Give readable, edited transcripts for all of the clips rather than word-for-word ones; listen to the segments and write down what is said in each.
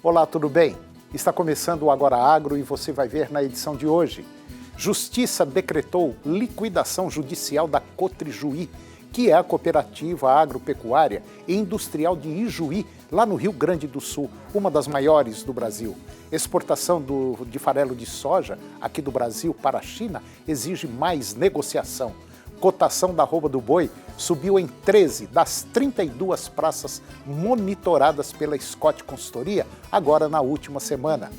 Olá, tudo bem? Está começando o Agora Agro e você vai ver na edição de hoje. Justiça decretou liquidação judicial da Cotrijuí, que é a cooperativa agropecuária e industrial de Ijuí, lá no Rio Grande do Sul, uma das maiores do Brasil. Exportação de farelo de soja aqui do Brasil para a China exige mais negociação. Cotação da arroba do boi subiu em 13 das 32 praças monitoradas pela Scott Consultoria, agora na última semana.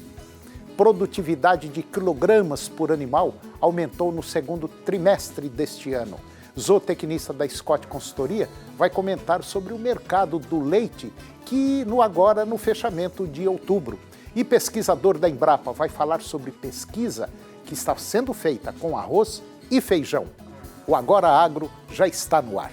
Produtividade de quilogramas por animal aumentou no segundo trimestre deste ano. Zootecnista da Scott Consultoria vai comentar sobre o mercado do leite, agora no fechamento de outubro. E pesquisador da Embrapa vai falar sobre pesquisa que está sendo feita com arroz e feijão. O Agora Agro já está no ar.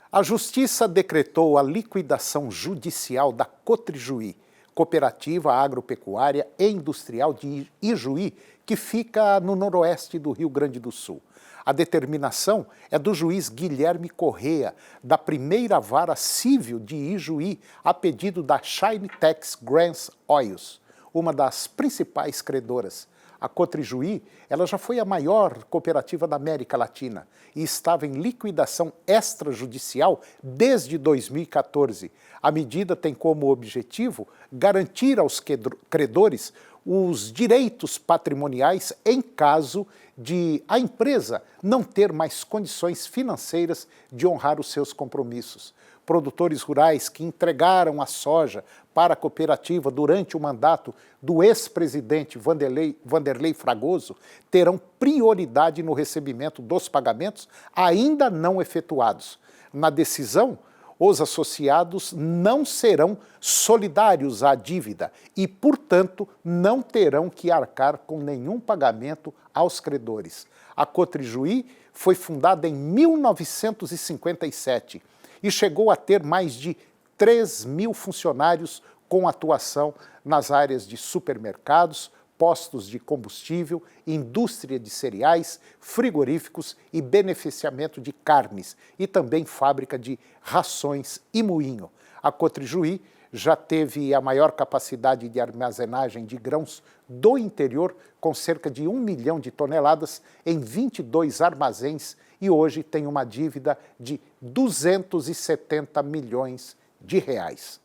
A Justiça decretou a liquidação judicial da Cotrijuí, cooperativa agropecuária e industrial de Ijuí, que fica no noroeste do Rio Grande do Sul. A determinação é do juiz Guilherme Correa, da primeira vara civil de Ijuí, a pedido da Shinetech Grants Oils, uma das principais credoras. A Cotrijuí, ela já foi a maior cooperativa da América Latina e estava em liquidação extrajudicial desde 2014. A medida tem como objetivo garantir aos credores os direitos patrimoniais em caso de a empresa não ter mais condições financeiras de honrar os seus compromissos. Produtores rurais que entregaram a soja para a cooperativa durante o mandato do ex-presidente Wanderlei Fragoso terão prioridade no recebimento dos pagamentos ainda não efetuados. Na decisão, os associados não serão solidários à dívida e, portanto, não terão que arcar com nenhum pagamento aos credores. A Cotrijuí foi fundada em 1957 e chegou a ter mais de 3.000 funcionários com atuação nas áreas de supermercados, postos de combustível, indústria de cereais, frigoríficos e beneficiamento de carnes, e também fábrica de rações e moinho. A Cotrijuí já teve a maior capacidade de armazenagem de grãos do interior, com cerca de 1 milhão de toneladas em 22 armazéns, e hoje tem uma dívida de 270 milhões de reais.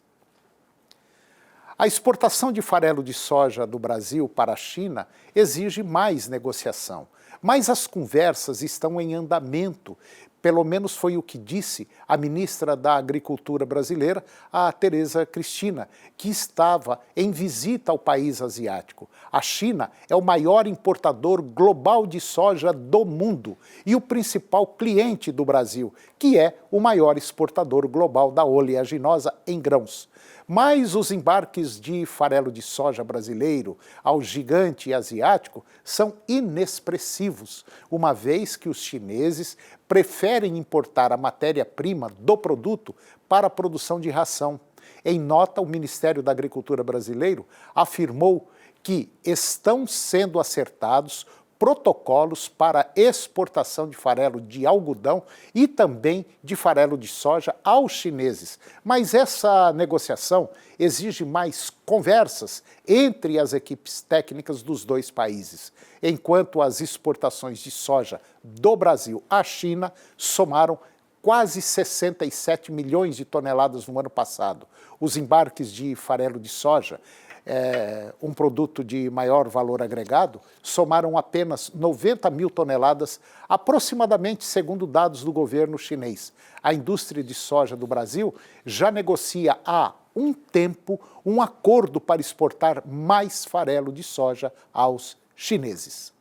A exportação de farelo de soja do Brasil para a China exige mais negociação, mas as conversas estão em andamento. Pelo menos foi o que disse a ministra da Agricultura brasileira, a Tereza Cristina, que estava em visita ao país asiático. A China é o maior importador global de soja do mundo e o principal cliente do Brasil, que é o maior exportador global da oleaginosa em grãos. Mas os embarques de farelo de soja brasileiro ao gigante asiático são inexpressivos, uma vez que os chineses preferem importar a matéria-prima do produto para a produção de ração. Em nota, o Ministério da Agricultura brasileiro afirmou que estão sendo acertados protocolos para exportação de farelo de algodão e também de farelo de soja aos chineses. Mas essa negociação exige mais conversas entre as equipes técnicas dos dois países, enquanto as exportações de soja do Brasil à China somaram quase 67 milhões de toneladas no ano passado. Os embarques de farelo de soja, um produto de maior valor agregado, somaram apenas 90 mil toneladas, aproximadamente segundo dados do governo chinês. A indústria de soja do Brasil já negocia há um tempo um acordo para exportar mais farelo de soja aos chineses.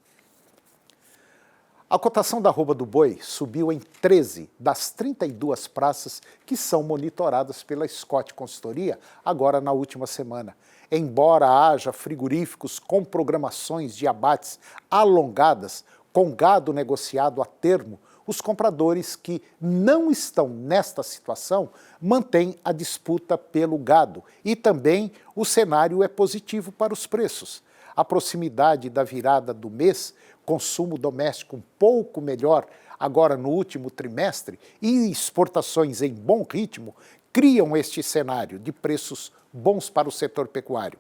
A cotação da arroba do boi subiu em 13 das 32 praças que são monitoradas pela Scott Consultoria, agora na última semana. Embora haja frigoríficos com programações de abates alongadas, com gado negociado a termo, os compradores que não estão nesta situação mantêm a disputa pelo gado e também o cenário é positivo para os preços. A proximidade da virada do mês, consumo doméstico um pouco melhor agora no último trimestre e exportações em bom ritmo criam este cenário de preços bons para o setor pecuário.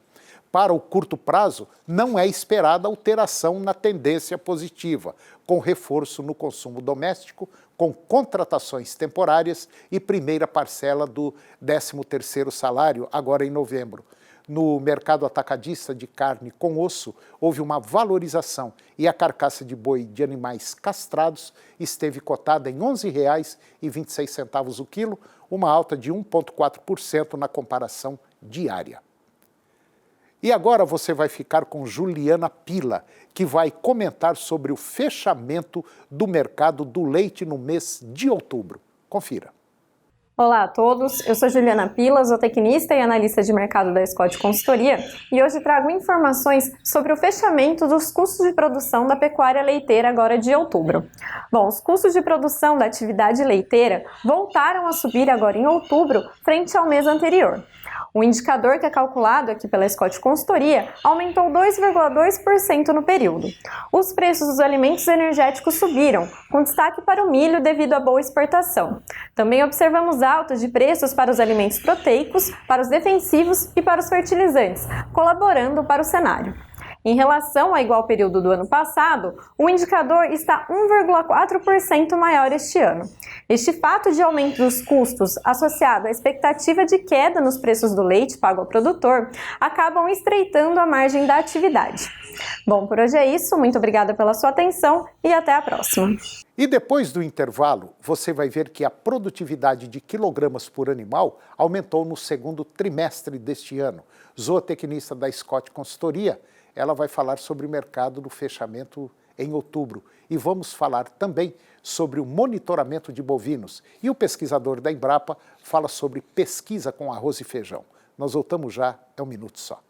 Para o curto prazo, não é esperada alteração na tendência positiva, com reforço no consumo doméstico, com contratações temporárias e primeira parcela do 13º salário, agora em novembro. No mercado atacadista de carne com osso, houve uma valorização e a carcaça de boi de animais castrados esteve cotada em R$ 11,26 o quilo, uma alta de 1,4% na comparação diária. E agora você vai ficar com Juliana Pila, que vai comentar sobre o fechamento do mercado do leite no mês de outubro. Confira. Olá a todos, eu sou Juliana Pila, zootecnista e analista de mercado da Scott Consultoria e hoje trago informações sobre o fechamento dos custos de produção da pecuária leiteira agora de outubro. Bom, os custos de produção da atividade leiteira voltaram a subir agora em outubro frente ao mês anterior. O indicador que é calculado aqui pela Scott Consultoria aumentou 2,2% no período. Os preços dos alimentos energéticos subiram, com destaque para o milho devido à boa exportação. Também observamos altas de preços para os alimentos proteicos, para os defensivos e para os fertilizantes, colaborando para o cenário. Em relação ao igual período do ano passado, o indicador está 1,4% maior este ano. Este fato de aumento dos custos, associado à expectativa de queda nos preços do leite pago ao produtor, acabam estreitando a margem da atividade. Bom, por hoje é isso. Muito obrigada pela sua atenção e até a próxima. E depois do intervalo, você vai ver que a produtividade de quilogramas por animal aumentou no segundo trimestre deste ano. Zootecnista da Scott Consultoria, ela vai falar sobre o mercado do fechamento em outubro. E vamos falar também sobre o monitoramento de bovinos. E o pesquisador da Embrapa fala sobre pesquisa com arroz e feijão. Nós voltamos já, é um minuto só.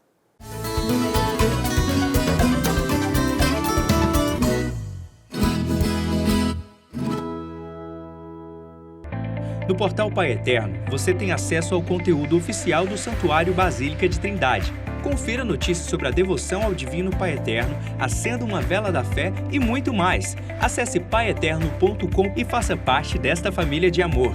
No portal Pai Eterno, você tem acesso ao conteúdo oficial do Santuário Basílica de Trindade. Confira notícias sobre a devoção ao Divino Pai Eterno, acenda uma vela da fé e muito mais. Acesse paieterno.com e faça parte desta família de amor.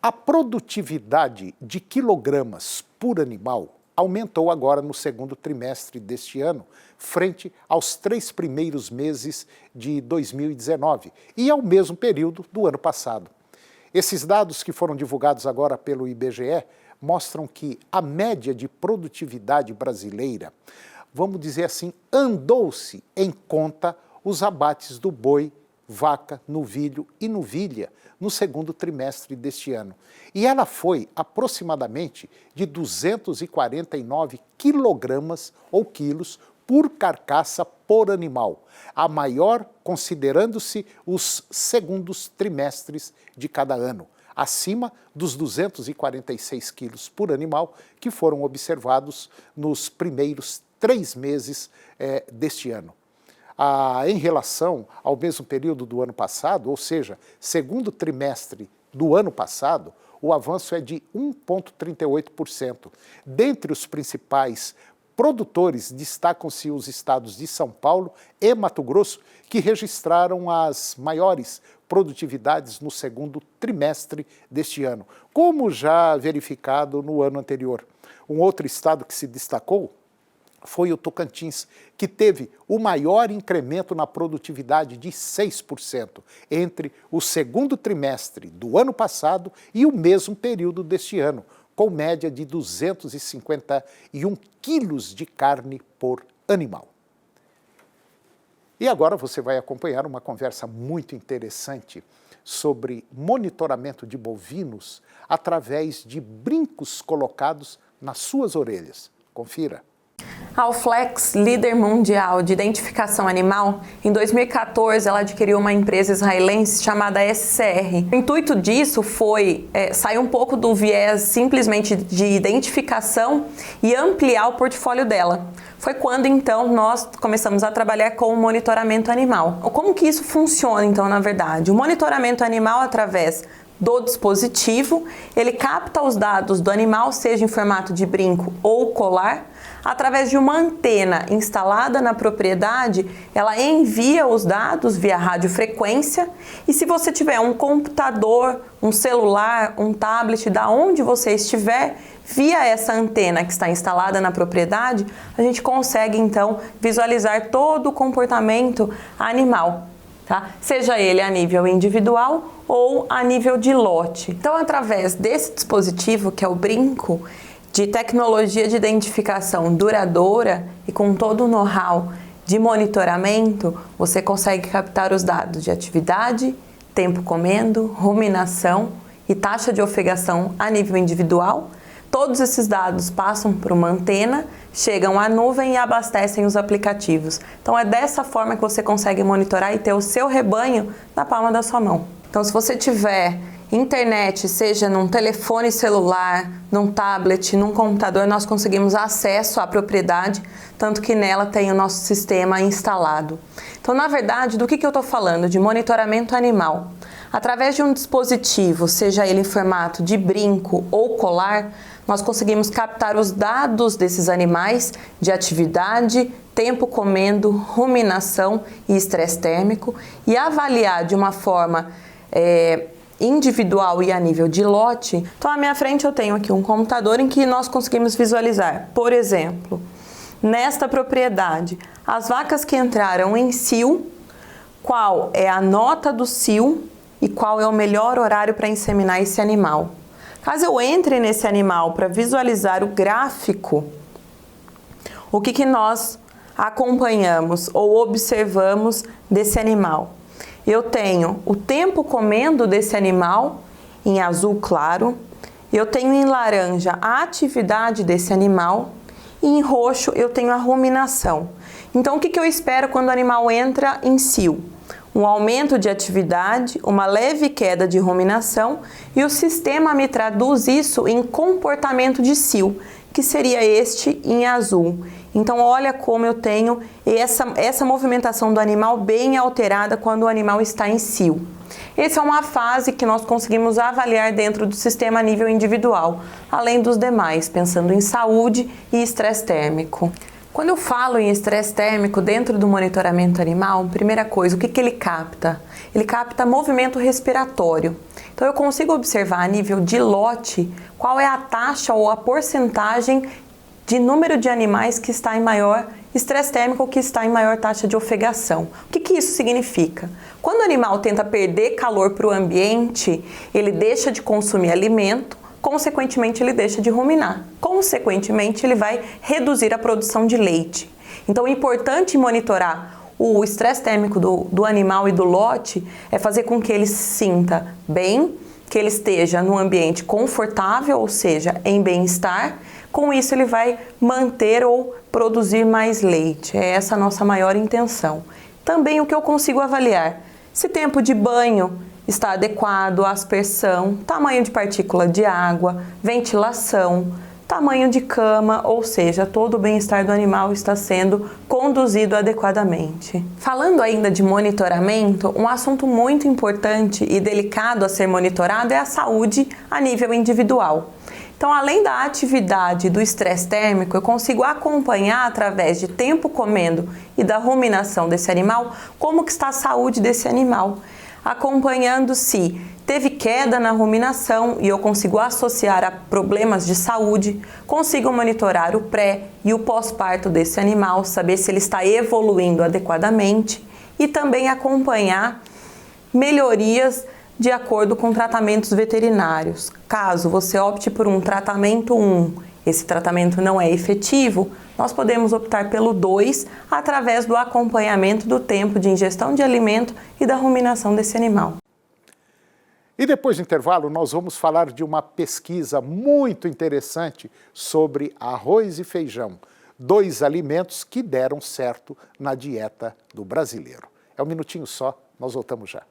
A produtividade de quilogramas por animal aumentou agora no segundo trimestre deste ano, frente aos 3 primeiros meses de 2019 e ao mesmo período do ano passado. Esses dados que foram divulgados agora pelo IBGE mostram que a média de produtividade brasileira, vamos dizer assim, andou-se em conta os abates do boi, vaca, novilho e novilha no segundo trimestre deste ano. E ela foi aproximadamente de 249 quilogramas ou quilos por carcaça por animal, a maior considerando-se os segundos trimestres de cada ano, acima dos 246 quilos por animal que foram observados nos primeiros 3 meses deste ano. Em relação ao mesmo período do ano passado, ou seja, segundo trimestre do ano passado, o avanço é de 1,38%. Dentre os principais produtores, destacam-se os estados de São Paulo e Mato Grosso, que registraram as maiores produtividades no segundo trimestre deste ano, como já verificado no ano anterior. Um outro estado que se destacou foi o Tocantins, que teve o maior incremento na produtividade de 6% entre o segundo trimestre do ano passado e o mesmo período deste ano, com média de 251 quilos de carne por animal. E agora você vai acompanhar uma conversa muito interessante sobre monitoramento de bovinos através de brincos colocados nas suas orelhas. Confira. A Allflex, líder mundial de identificação animal, em 2014 ela adquiriu uma empresa israelense chamada SCR. O intuito disso foi sair um pouco do viés simplesmente de identificação e ampliar o portfólio dela. Foi quando então nós começamos a trabalhar com o monitoramento animal. Como que isso funciona então na verdade? O monitoramento animal através do dispositivo, ele capta os dados do animal, seja em formato de brinco ou colar, através de uma antena instalada na propriedade, ela envia os dados via radiofrequência e se você tiver um computador, um celular, um tablet, da onde você estiver, via essa antena que está instalada na propriedade, a gente consegue então visualizar todo o comportamento animal, tá? Seja ele a nível individual ou a nível de lote. Então, através desse dispositivo, que é o brinco, de tecnologia de identificação duradoura e com todo o know-how de monitoramento, você consegue captar os dados de atividade, tempo comendo, ruminação e taxa de ofegação a nível individual. Todos esses dados passam por uma antena, chegam à nuvem e abastecem os aplicativos. Então é dessa forma que você consegue monitorar e ter o seu rebanho na palma da sua mão. Então se você tiver internet, seja num telefone celular, num tablet, num computador, nós conseguimos acesso à propriedade, tanto que nela tem o nosso sistema instalado. Então, na verdade, do que eu estou falando? De monitoramento animal. Através de um dispositivo, seja ele em formato de brinco ou colar, nós conseguimos captar os dados desses animais de atividade, tempo comendo, ruminação e estresse térmico e avaliar de uma forma individual e a nível de lote. Então, à minha frente eu tenho aqui um computador em que nós conseguimos visualizar, por exemplo, nesta propriedade, as vacas que entraram em cio, qual é a nota do cio e qual é o melhor horário para inseminar esse animal. Caso eu entre nesse animal para visualizar o gráfico, o que nós acompanhamos ou observamos desse animal? Eu tenho o tempo comendo desse animal em azul claro, eu tenho em laranja a atividade desse animal e em roxo eu tenho a ruminação. Então o que eu espero quando o animal entra em cio? Um aumento de atividade, uma leve queda de ruminação e o sistema me traduz isso em comportamento de cio, que seria este em azul. Então olha como eu tenho essa movimentação do animal bem alterada quando o animal está em cio. Essa é uma fase que nós conseguimos avaliar dentro do sistema a nível individual, além dos demais, pensando em saúde e estresse térmico. Quando eu falo em estresse térmico dentro do monitoramento animal, primeira coisa, o que ele capta? Ele capta movimento respiratório. Então eu consigo observar a nível de lote qual é a taxa ou a porcentagem de número de animais que está em maior estresse térmico ou que está em maior taxa de ofegação. O que isso significa? Quando o animal tenta perder calor para o ambiente, ele deixa de consumir alimento, consequentemente ele deixa de ruminar. Consequentemente, ele vai reduzir a produção de leite. Então, é importante monitorar o estresse térmico do animal e do lote é fazer com que ele se sinta bem, que ele esteja num ambiente confortável, ou seja, em bem-estar. Com isso, ele vai manter ou produzir mais leite. É essa a nossa maior intenção. Também o que eu consigo avaliar, se tempo de banho está adequado, aspersão, tamanho de partícula de água, ventilação, tamanho de cama, ou seja, todo o bem-estar do animal está sendo conduzido adequadamente. Falando ainda de monitoramento, um assunto muito importante e delicado a ser monitorado é a saúde a nível individual. Então, além da atividade do estresse térmico, eu consigo acompanhar através de tempo comendo e da ruminação desse animal, como que está a saúde desse animal, acompanhando se teve queda na ruminação e eu consigo associar a problemas de saúde, consigo monitorar o pré e o pós-parto desse animal, saber se ele está evoluindo adequadamente e também acompanhar melhorias de acordo com tratamentos veterinários. Caso você opte por um tratamento 1, esse tratamento não é efetivo, nós podemos optar pelo 2 através do acompanhamento do tempo de ingestão de alimento e da ruminação desse animal. E depois do intervalo, nós vamos falar de uma pesquisa muito interessante sobre arroz e feijão, 2 alimentos que deram certo na dieta do brasileiro. É um minutinho só, nós voltamos já.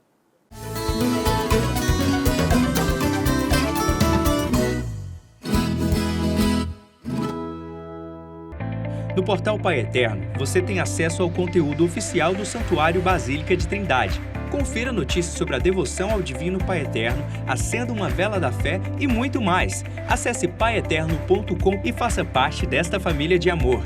No portal Pai Eterno, você tem acesso ao conteúdo oficial do Santuário Basílica de Trindade. Confira notícias sobre a devoção ao Divino Pai Eterno, acenda uma vela da fé e muito mais. Acesse paieterno.com e faça parte desta família de amor.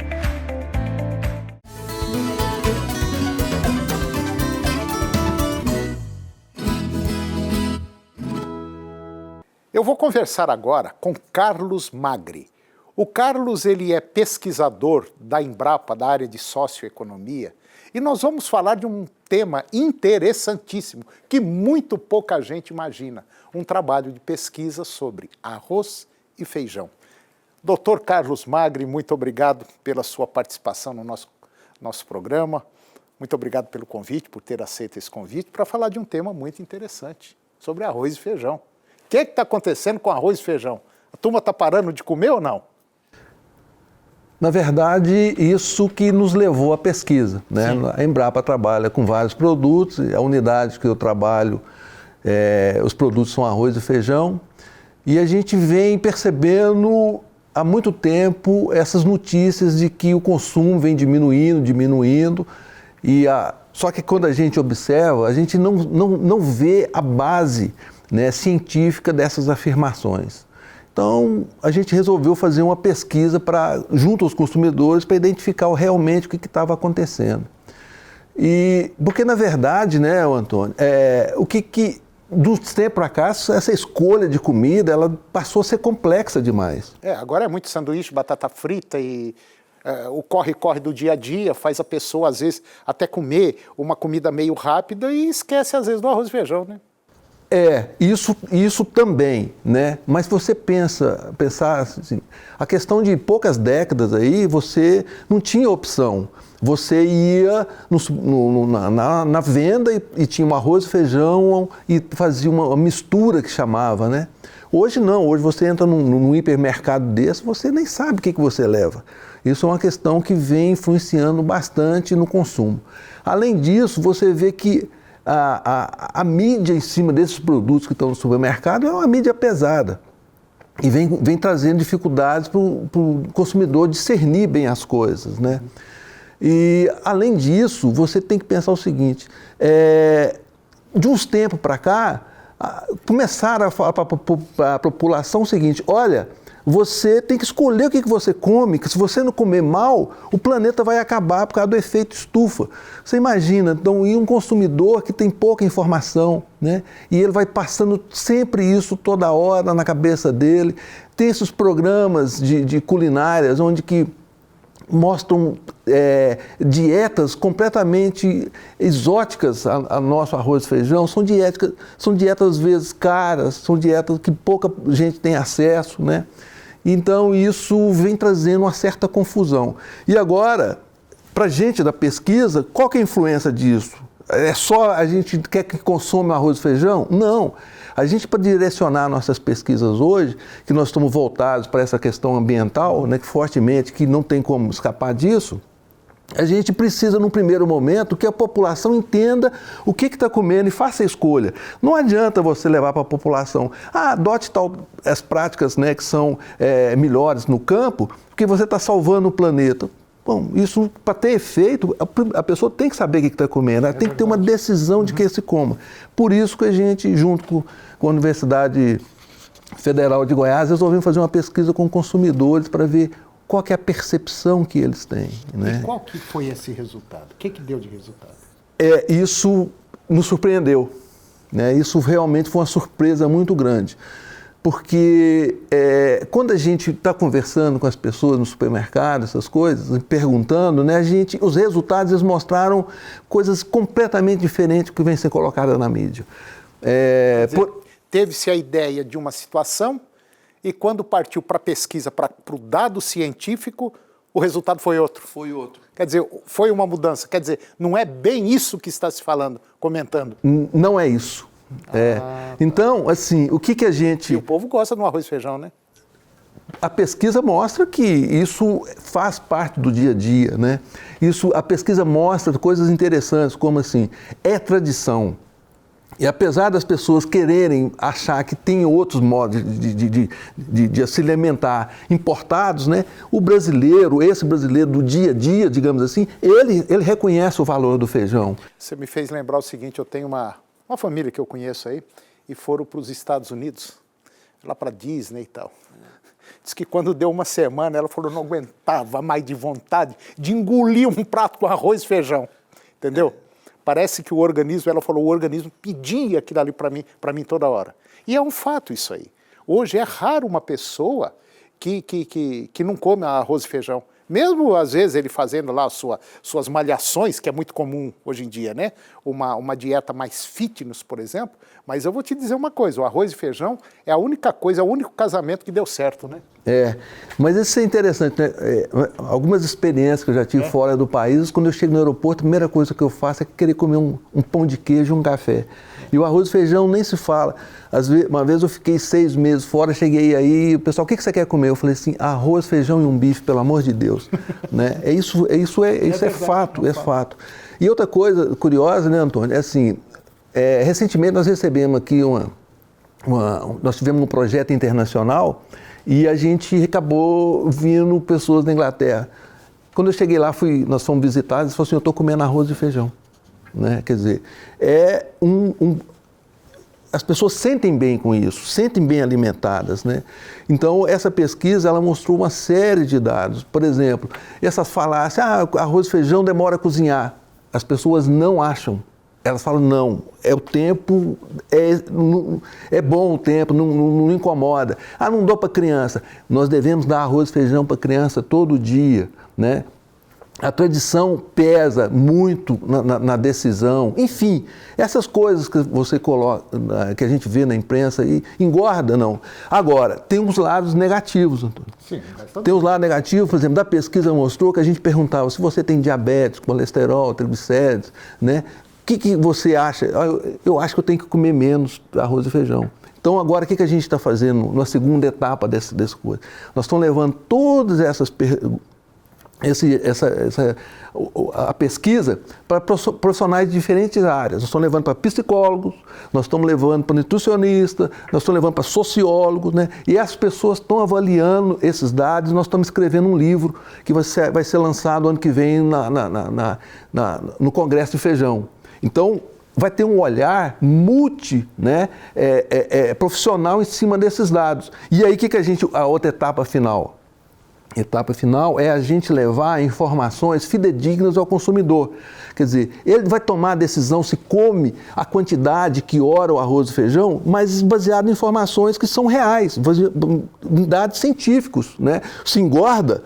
Eu vou conversar agora com Carlos Magri. O Carlos, ele é pesquisador da Embrapa, da área de socioeconomia, e nós vamos falar de um tema interessantíssimo, que muito pouca gente imagina, um trabalho de pesquisa sobre arroz e feijão. Doutor Carlos Magri, muito obrigado pela sua participação no nosso programa, muito obrigado pelo convite, por ter aceito esse convite, para falar de um tema muito interessante, sobre arroz e feijão. O que está acontecendo com arroz e feijão? A turma está parando de comer ou não? Na verdade, isso que nos levou à pesquisa, né? A Embrapa trabalha com vários produtos, a unidade que eu trabalho, os produtos são arroz e feijão, e a gente vem percebendo há muito tempo essas notícias de que o consumo vem diminuindo, só que quando a gente observa, a gente não vê a base, né, científica dessas afirmações. Então, a gente resolveu fazer uma pesquisa junto aos consumidores para identificar realmente o que estava acontecendo. Porque, na verdade, né, Antônio, dos tempos para cá, essa escolha de comida, ela passou a ser complexa demais. Agora é muito sanduíche, batata frita e o corre-corre do dia a dia faz a pessoa, às vezes, até comer uma comida meio rápida e esquece, às vezes, do arroz e feijão, né? Isso também, né? Mas você pensar assim, a questão de poucas décadas aí, você não tinha opção. Você ia na venda e tinha um arroz e feijão e fazia uma mistura que chamava, né? Hoje não, hoje você entra num hipermercado desse, você nem sabe o que você leva. Isso é uma questão que vem influenciando bastante no consumo. Além disso, você vê que a mídia em cima desses produtos que estão no supermercado é uma mídia pesada e vem trazendo dificuldades para o consumidor discernir bem as coisas, né? E, além disso, você tem que pensar o seguinte, de uns tempos para cá, começaram a falar para a população o seguinte, olha, você tem que escolher o que você come, que se você não comer mal, o planeta vai acabar por causa do efeito estufa. Você imagina, então, um consumidor que tem pouca informação, né? E ele vai passando sempre isso toda hora na cabeça dele. Tem esses programas de culinárias onde que mostram dietas completamente exóticas a nosso arroz e feijão. São dietas às vezes caras, são dietas que pouca gente tem acesso, né? Então, isso vem trazendo uma certa confusão. E agora, para a gente da pesquisa, qual que é a influência disso? É só a gente quer que consome arroz e feijão? Não. A gente, para direcionar nossas pesquisas hoje, que nós estamos voltados para essa questão ambiental, né, que fortemente, que não tem como escapar disso, a gente precisa, num primeiro momento, que a população entenda o que está comendo e faça a escolha. Não adianta você levar para a população, adote as práticas, né, que são melhores no campo, porque você está salvando o planeta. Bom, isso, para ter efeito, a pessoa tem que saber o que está comendo, ela tem que ter uma decisão de que se coma. Por isso que a gente, junto com a Universidade Federal de Goiás, resolvemos fazer uma pesquisa com consumidores para ver qual que é a percepção que eles têm, né? E qual que foi esse resultado? O que deu de resultado? Isso nos surpreendeu, né? Isso realmente foi uma surpresa muito grande. Porque quando a gente está conversando com as pessoas no supermercado, essas coisas, perguntando, né, os resultados eles mostraram coisas completamente diferentes do que vem sendo colocadas na mídia. Teve-se a ideia de uma situação e quando partiu para a pesquisa, para o dado científico, o resultado foi outro. Foi outro. Quer dizer, foi uma mudança. Quer dizer, não é bem isso que está se falando, comentando. Não é isso. Então, assim, o que a gente... E o povo gosta de um arroz e feijão, né? a pesquisa mostra que isso faz parte do dia a dia, né? A pesquisa mostra coisas interessantes, como assim, é tradição. E apesar das pessoas quererem achar que tem outros modos de se alimentar importados, né? O brasileiro, esse brasileiro do dia a dia, digamos assim, ele reconhece o valor do feijão. Você me fez lembrar o seguinte, eu tenho uma família que eu conheço aí, e foram para os Estados Unidos, lá para Disney e tal. Diz que quando deu uma semana, ela falou, não aguentava mais de vontade de engolir um prato com arroz e feijão, entendeu? Parece que o organismo, ela falou, o organismo pedia aquilo ali para mim toda hora. E é um fato isso aí. Hoje é raro uma pessoa que não come arroz e feijão. Mesmo, às vezes, ele fazendo lá suas malhações, que é muito comum hoje em dia, né? Uma dieta mais fitness, por exemplo. Mas eu vou te dizer uma coisa, o arroz e feijão é a única coisa, é o único casamento que deu certo, né? Mas isso é interessante, né? Algumas experiências que eu já tive fora do país, quando eu chego no aeroporto, a primeira coisa que eu faço é querer comer um pão de queijo e um café. E o arroz e feijão nem se fala. Uma vez eu fiquei 6 meses fora, cheguei aí, o pessoal, o que você quer comer? Eu falei assim, arroz, feijão e um bife, pelo amor de Deus. Né? Isso é fato, é fato. E outra coisa curiosa, né, Antônio, é assim, recentemente nós recebemos aqui nós tivemos um projeto internacional e a gente acabou vindo pessoas da Inglaterra. Quando eu cheguei lá, nós fomos visitados, eles falaram assim, eu estou comendo arroz e feijão. Né? Quer dizer, as pessoas sentem bem com isso, sentem bem alimentadas, né? Então, essa pesquisa, ela mostrou uma série de dados. Por exemplo, essas falácias, arroz e feijão demora a cozinhar. As pessoas não acham. Elas falam, não, o tempo, é bom o tempo, não incomoda. Não dou para criança. Nós devemos dar arroz e feijão para criança todo dia, né? A tradição pesa muito na decisão. Enfim, essas coisas que você coloca, que a gente vê na imprensa aí, engorda, não. Agora, tem uns lados negativos, Antônio. Sim, tem uns lados negativos, por exemplo, da pesquisa mostrou que a gente perguntava se você tem diabetes, colesterol, triglicéridos, né? O que você acha? Eu acho que eu tenho que comer menos arroz e feijão. Então, agora, o que a gente está fazendo na segunda etapa dessa coisa? Nós estamos levando todas essas a pesquisa para profissionais de diferentes áreas. Nós estamos levando para psicólogos, nós estamos levando para nutricionistas, nós estamos levando para sociólogos, né? E as pessoas estão avaliando esses dados. Nós estamos escrevendo um livro que vai ser lançado ano que vem no Congresso de Feijão. Então, vai ter um olhar profissional em cima desses dados. E aí, a outra etapa final? A etapa final é a gente levar informações fidedignas ao consumidor. Quer dizer, ele vai tomar a decisão se come a quantidade que ora o arroz e feijão, mas baseado em informações que são reais, em dados científicos, né? Se engorda,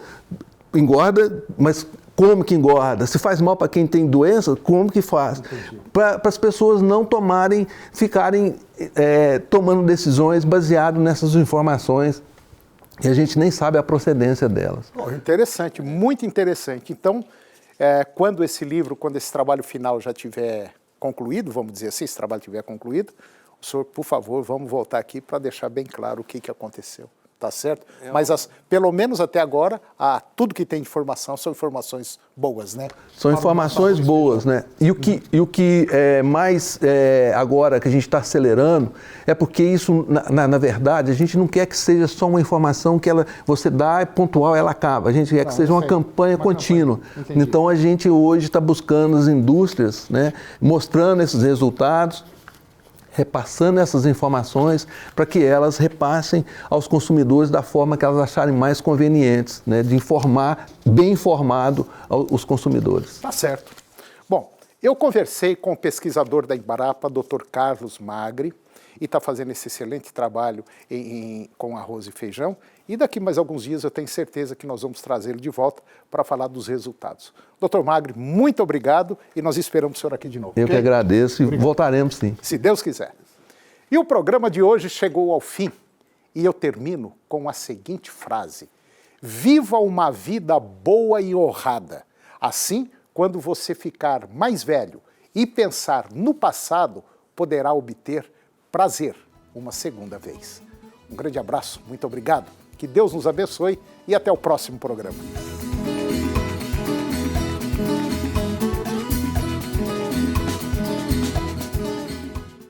mas como que engorda? Se faz mal para quem tem doença, como que faz? Para as pessoas não ficarem tomando decisões baseadas nessas informações e a gente nem sabe a procedência delas. Interessante, muito interessante. Então, quando esse trabalho final já tiver concluído, vamos dizer assim, esse trabalho tiver concluído, o senhor, por favor, vamos voltar aqui para deixar bem claro o que aconteceu. Tá certo? Mas pelo menos até agora, tudo que tem de informação são informações boas, né? São informações boas, né? E o que é mais agora que a gente está acelerando é porque isso, na verdade, a gente não quer que seja só uma informação que você dá, é pontual, ela acaba. A gente quer que seja uma campanha contínua. Então, a gente hoje está buscando as indústrias, né? Mostrando esses resultados, repassando essas informações para que elas repassem aos consumidores da forma que elas acharem mais convenientes, né, de informar, bem informado os consumidores. Tá certo. Bom, eu conversei com o pesquisador da Embrapa, Dr. Carlos Magri, e está fazendo esse excelente trabalho com arroz e feijão, e daqui mais alguns dias eu tenho certeza que nós vamos trazê-lo de volta para falar dos resultados. Dr. Magri, muito obrigado e nós esperamos o senhor aqui de novo. Eu que agradeço e voltaremos sim. Se Deus quiser. E o programa de hoje chegou ao fim e eu termino com a seguinte frase: viva uma vida boa e honrada. Assim, quando você ficar mais velho e pensar no passado, poderá obter prazer uma segunda vez. Um grande abraço, muito obrigado Que Deus nos abençoe e até o próximo programa.